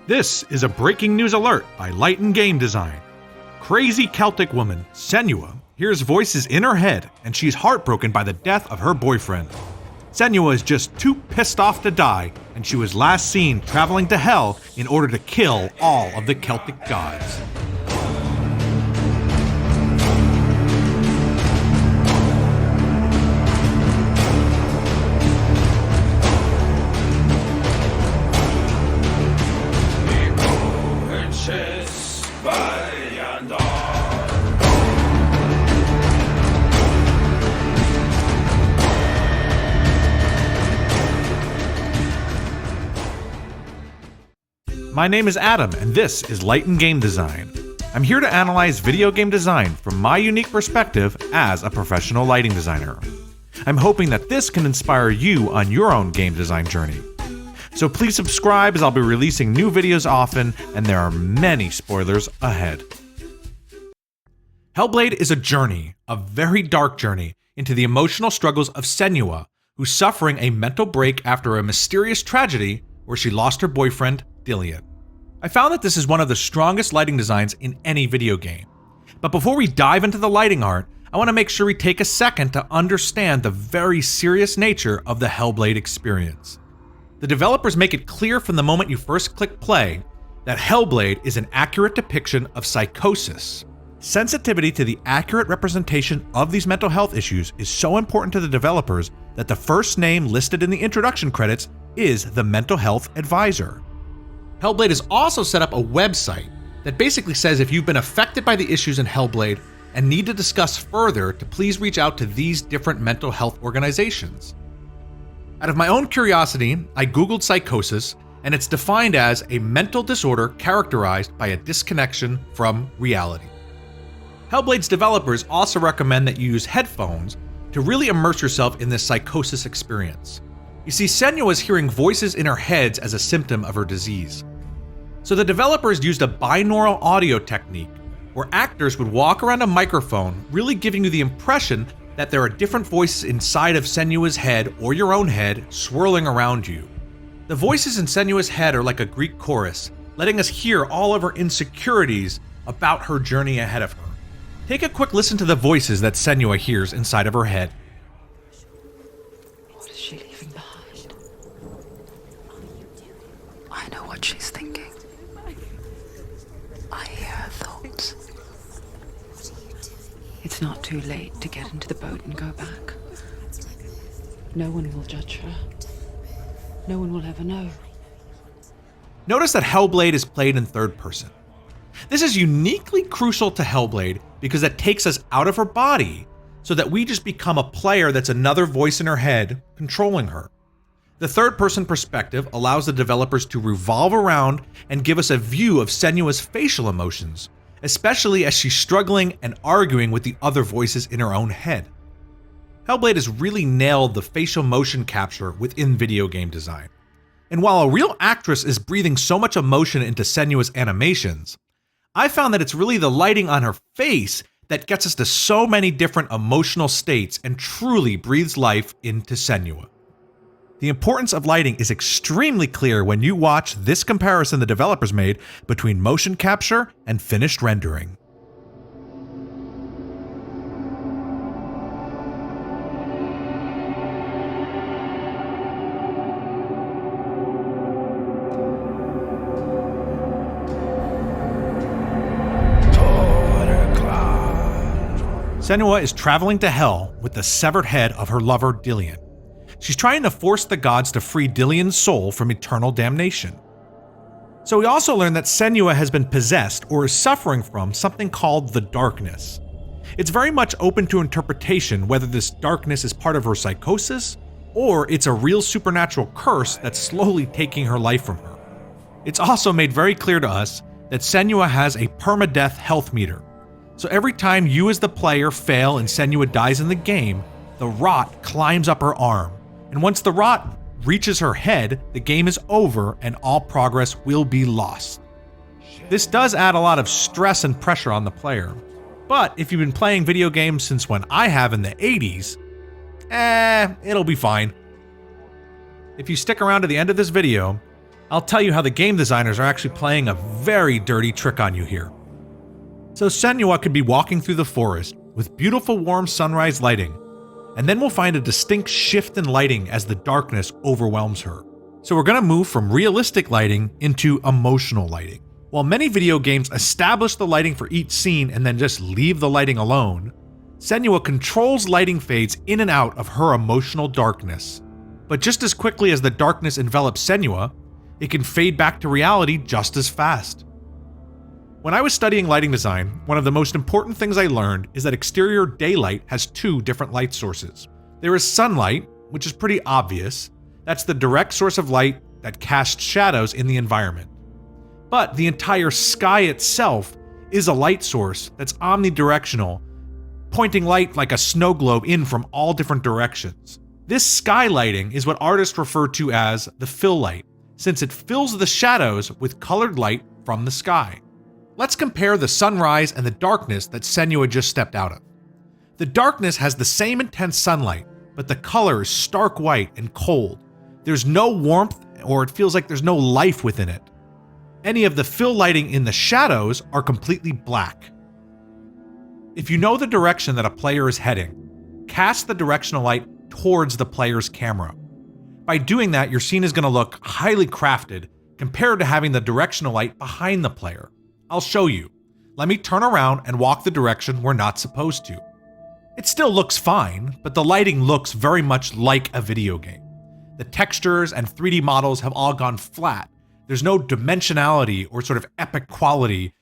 This is a breaking news alert by Light & Game Design. Crazy Celtic woman, Senua, hears voices in her head and she's heartbroken by the death of her boyfriend. Senua is just too pissed off to die, and she was last seen traveling to Hell in order to kill all of the Celtic gods. My name is Adam, and this is Light & Game Design. I'm here to analyze video game design from my unique perspective as a professional lighting designer. I'm hoping that this can inspire you on your own game design journey. So please subscribe, as I'll be releasing new videos often, and there are many spoilers ahead. Hellblade is a journey, a very dark journey, into the emotional struggles of Senua, who's suffering a mental break after a mysterious tragedy where she lost her boyfriend, Dillion. I found that this is one of the strongest lighting designs in any video game. But before we dive into the lighting art, I want to make sure we take a second to understand the very serious nature of the Hellblade experience. The developers make it clear from the moment you first click play that Hellblade is an accurate depiction of psychosis. Sensitivity to the accurate representation of these mental health issues is so important to the developers that the first name listed in the introduction credits is the mental health advisor. Hellblade has also set up a website that basically says if you've been affected by the issues in Hellblade and need to discuss further, to please reach out to these different mental health organizations. Out of my own curiosity, I googled psychosis, and it's defined as a mental disorder characterized by a disconnection from reality. Hellblade's developers also recommend that you use headphones to really immerse yourself in this psychosis experience. You see, Senua is hearing voices in her head as a symptom of her disease. So the developers used a binaural audio technique where actors would walk around a microphone, really giving you the impression that there are different voices inside of Senua's head or your own head swirling around you. The voices in Senua's head are like a Greek chorus, letting us hear all of her insecurities about her journey ahead of her. Take a quick listen to the voices that Senua hears inside of her head. What is she leaving behind? I know what she's thinking. I hear her thoughts. It's not too late to get into the boat and go back. No one will judge her. No one will ever know. Notice that Hellblade is played in third person. This is uniquely crucial to Hellblade because it takes us out of her body so that we just become a player that's another voice in her head controlling her. The third-person perspective allows the developers to revolve around and give us a view of Senua's facial emotions, especially as she's struggling and arguing with the other voices in her own head. Hellblade has really nailed the facial motion capture within video game design. And while a real actress is breathing so much emotion into Senua's animations, I found that it's really the lighting on her face that gets us to so many different emotional states and truly breathes life into Senua. The importance of lighting is extremely clear when you watch this comparison the developers made between motion capture and finished rendering. Senua is traveling to Hell with the severed head of her lover Dillion. She's trying to force the gods to free Dillion's soul from eternal damnation. So we also learn that Senua has been possessed or is suffering from something called the darkness. It's very much open to interpretation whether this darkness is part of her psychosis or it's a real supernatural curse that's slowly taking her life from her. It's also made very clear to us that Senua has a permadeath health meter. So every time you as the player fail and Senua dies in the game, the rot climbs up her arm. And once the rot reaches her head, the game is over and all progress will be lost. This does add a lot of stress and pressure on the player. But if you've been playing video games since when I have in the 80s, it'll be fine. If you stick around to the end of this video, I'll tell you how the game designers are actually playing a very dirty trick on you here. So Senua could be walking through the forest with beautiful warm sunrise lighting, and then we'll find a distinct shift in lighting as the darkness overwhelms her. So we're going to move from realistic lighting into emotional lighting. While many video games establish the lighting for each scene and then just leave the lighting alone, Senua controls lighting fades in and out of her emotional darkness. But just as quickly as the darkness envelops Senua, it can fade back to reality just as fast. When I was studying lighting design, one of the most important things I learned is that exterior daylight has two different light sources. There is sunlight, which is pretty obvious. That's the direct source of light that casts shadows in the environment. But the entire sky itself is a light source that's omnidirectional, pointing light like a snow globe in from all different directions. This sky lighting is what artists refer to as the fill light, since it fills the shadows with colored light from the sky. Let's compare the sunrise and the darkness that Senua just stepped out of. The darkness has the same intense sunlight, but the color is stark white and cold. There's no warmth, or it feels like there's no life within it. Any of the fill lighting in the shadows are completely black. If you know the direction that a player is heading, cast the directional light towards the player's camera. By doing that, your scene is going to look highly crafted compared to having the directional light behind the player. I'll show you. Let me turn around and walk the direction we're not supposed to. It still looks fine, but the lighting looks very much like a video game. The textures and 3D models have all gone flat. There's no dimensionality or sort of epic quality.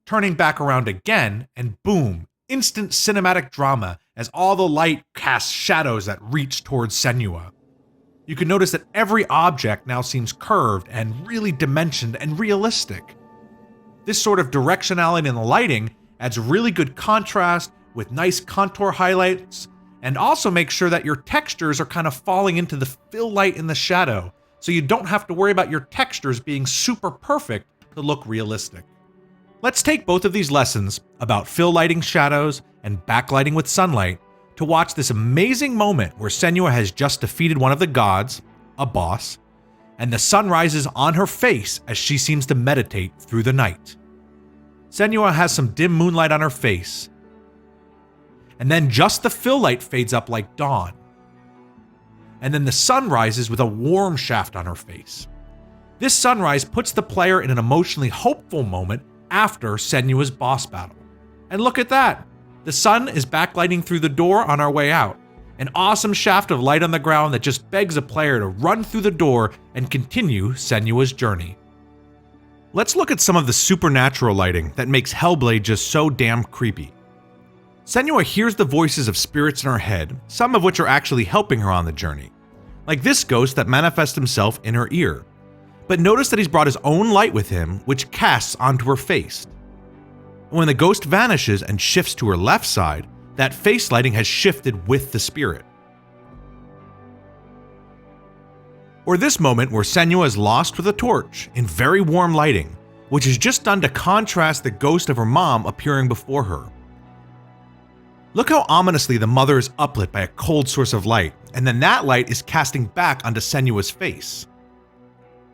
Turning back around again, and boom, instant cinematic drama as all the light casts shadows that reach towards Senua. You can notice that every object now seems curved and really dimensioned and realistic. This sort of directionality in the lighting adds really good contrast with nice contour highlights, and also makes sure that your textures are kind of falling into the fill light in the shadow, so you don't have to worry about your textures being super perfect to look realistic. Let's take both of these lessons about fill lighting shadows and backlighting with sunlight to watch this amazing moment where Senua has just defeated one of the gods, a boss, and the sun rises on her face as she seems to meditate through the night. Senua has some dim moonlight on her face, and then just the fill light fades up like dawn. And then the sun rises with a warm shaft on her face. This sunrise puts the player in an emotionally hopeful moment after Senua's boss battle. And look at that! The sun is backlighting through the door on our way out. An awesome shaft of light on the ground that just begs a player to run through the door and continue Senua's journey. Let's look at some of the supernatural lighting that makes Hellblade just so damn creepy. Senua hears the voices of spirits in her head, some of which are actually helping her on the journey. Like this ghost that manifests himself in her ear. But notice that he's brought his own light with him, which casts onto her face. When the ghost vanishes and shifts to her left side, that face lighting has shifted with the spirit. Or this moment where Senua is lost with a torch in very warm lighting, which is just done to contrast the ghost of her mom appearing before her. Look how ominously the mother is uplit by a cold source of light, and then that light is casting back onto Senua's face.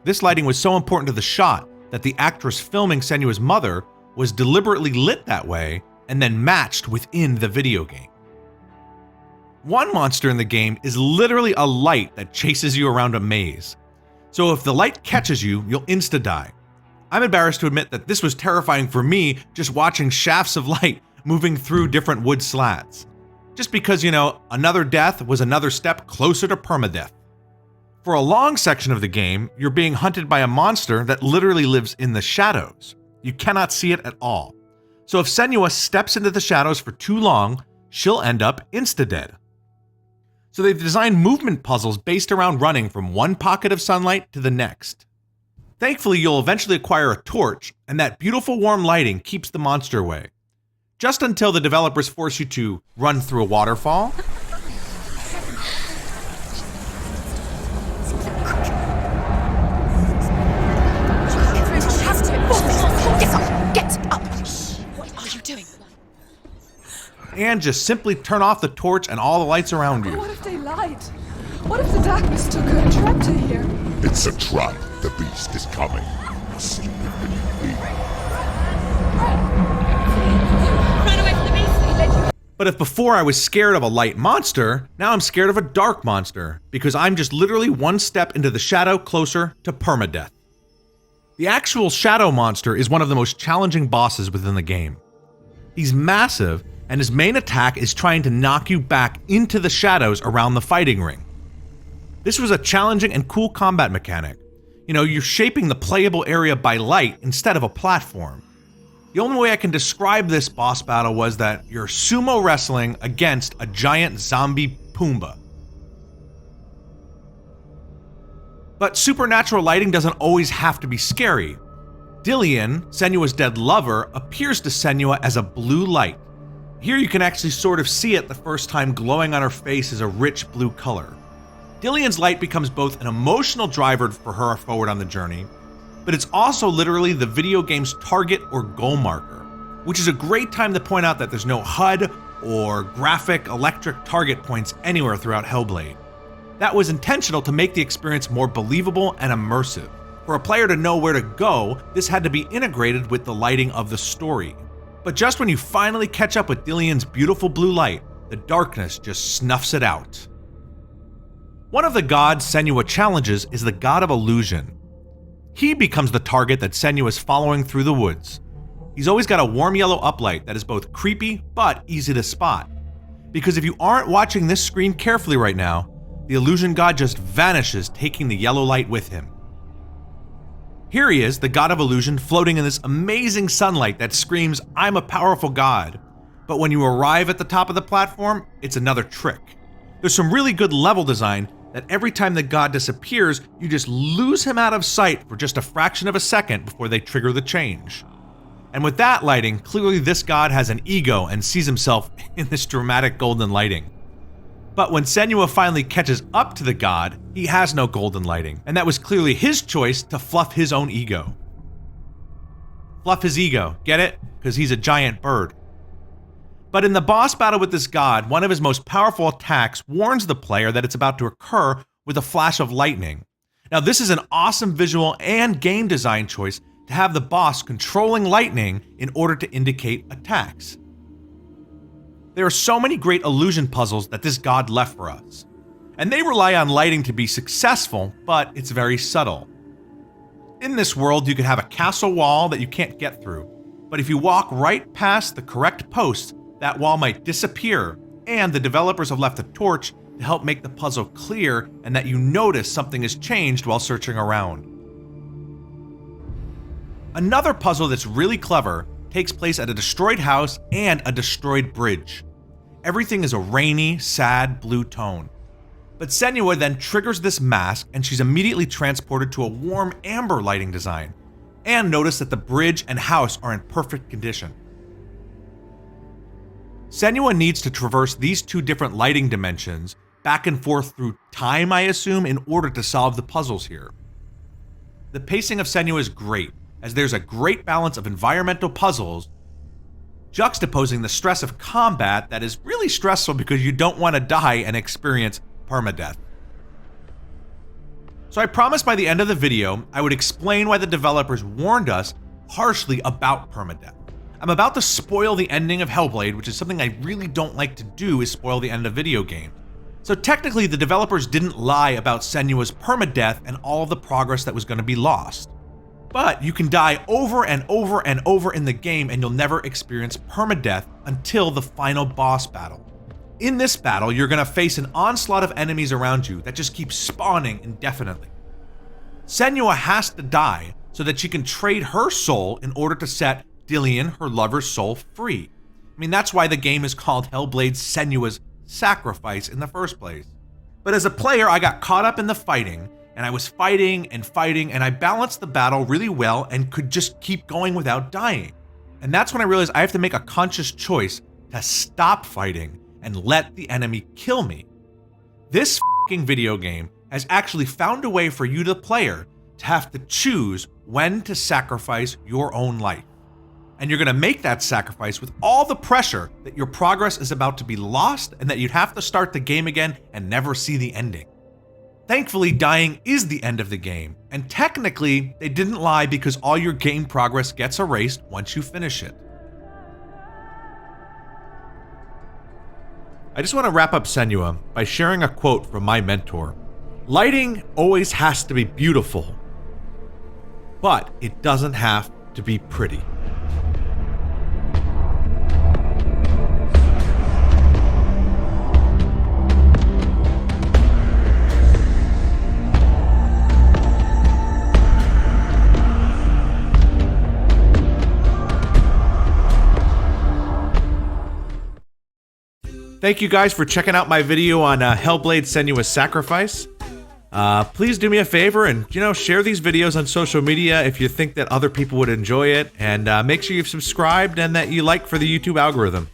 This lighting was so important to the shot that the actress filming Senua's mother was deliberately lit that way and then matched within the video game. One monster in the game is literally a light that chases you around a maze. So if the light catches you, you'll insta-die. I'm embarrassed to admit that this was terrifying for me just watching shafts of light moving through different wood slats. Just because, another death was another step closer to permadeath. For a long section of the game, you're being hunted by a monster that literally lives in the shadows. You cannot see it at all. So if Senua steps into the shadows for too long, she'll end up insta-dead. So they've designed movement puzzles based around running from one pocket of sunlight to the next. Thankfully, you'll eventually acquire a torch, and that beautiful warm lighting keeps the monster away. Just until the developers force you to run through a waterfall, and just simply turn off the torch and all the lights around you. What if they lied? What if the darkness took her and trapped her here? It's It's a trap. The beast is coming. Sleep beneath me. Run away from the beast! But if before I was scared of a light monster, now I'm scared of a dark monster, because I'm just literally one step into the shadow closer to permadeath. The actual shadow monster is one of the most challenging bosses within the game. He's massive, and his main attack is trying to knock you back into the shadows around the fighting ring. This was a challenging and cool combat mechanic. You know, you're shaping the playable area by light instead of a platform. The only way I can describe this boss battle was that you're sumo wrestling against a giant zombie Pumbaa. But supernatural lighting doesn't always have to be scary. Dillion, Senua's dead lover, appears to Senua as a blue light. Here you can actually sort of see it the first time glowing on her face as a rich blue color. Dillion's light becomes both an emotional driver for her forward on the journey, but it's also literally the video game's target or goal marker, which is a great time to point out that there's no HUD or graphic electric target points anywhere throughout Hellblade. That was intentional to make the experience more believable and immersive. For a player to know where to go, this had to be integrated with the lighting of the story. But just when you finally catch up with Dillion's beautiful blue light, the darkness just snuffs it out. One of the gods Senua challenges is the god of illusion. He becomes the target that Senua is following through the woods. He's always got a warm yellow uplight that is both creepy but easy to spot. Because if you aren't watching this screen carefully right now, the illusion god just vanishes, taking the yellow light with him. Here he is, the god of illusion, floating in this amazing sunlight that screams, "I'm a powerful god." But when you arrive at the top of the platform, it's another trick. There's some really good level design that every time the god disappears, you just lose him out of sight for just a fraction of a second before they trigger the change. And with that lighting, clearly this god has an ego and sees himself in this dramatic golden lighting. But when Senua finally catches up to the god, he has no golden lighting, and that was clearly his choice to fluff his own ego. Fluff his ego, get it? Because he's a giant bird. But in the boss battle with this god, one of his most powerful attacks warns the player that it's about to occur with a flash of lightning. Now this is an awesome visual and game design choice to have the boss controlling lightning in order to indicate attacks. There are so many great illusion puzzles that this god left for us, and they rely on lighting to be successful, but it's very subtle. In this world, you could have a castle wall that you can't get through, but if you walk right past the correct post, that wall might disappear, and the developers have left a torch to help make the puzzle clear and that you notice something has changed while searching around. Another puzzle that's really clever takes place at a destroyed house and a destroyed bridge. Everything is a rainy, sad blue tone. But Senua then triggers this mask and she's immediately transported to a warm amber lighting design. And notice that the bridge and house are in perfect condition. Senua needs to traverse these two different lighting dimensions back and forth through time, I assume, in order to solve the puzzles here. The pacing of Senua is great, as there's a great balance of environmental puzzles juxtaposing the stress of combat that is really stressful because you don't want to die and experience permadeath. So I promised by the end of the video I would explain why the developers warned us harshly about permadeath. I'm about to spoil the ending of Hellblade, which is something I really don't like to do, is spoil the end of video games. So technically the developers didn't lie about Senua's permadeath and all of the progress that was going to be lost. But you can die over and over and over in the game and you'll never experience permadeath until the final boss battle. In this battle, you're going to face an onslaught of enemies around you that just keep spawning indefinitely. Senua has to die so that she can trade her soul in order to set Dillion, her lover's soul, free. I mean, that's why the game is called Hellblade: Senua's Sacrifice in the first place. But as a player, I got caught up in the fighting, and I was fighting, and I balanced the battle really well and could just keep going without dying. And that's when I realized I have to make a conscious choice to stop fighting and let the enemy kill me. This f***ing video game has actually found a way for you, the player, to have to choose when to sacrifice your own life. And you're gonna make that sacrifice with all the pressure that your progress is about to be lost and that you'd have to start the game again and never see the ending. Thankfully, dying is the end of the game, and technically, they didn't lie because all your game progress gets erased once you finish it. I just want to wrap up Senua by sharing a quote from my mentor. Lighting always has to be beautiful, but it doesn't have to be pretty. Thank you guys for checking out my video on Hellblade: Senua's Sacrifice. Please do me a favor and, share these videos on social media if you think that other people would enjoy it, and make sure you've subscribed and that you like for the YouTube algorithm.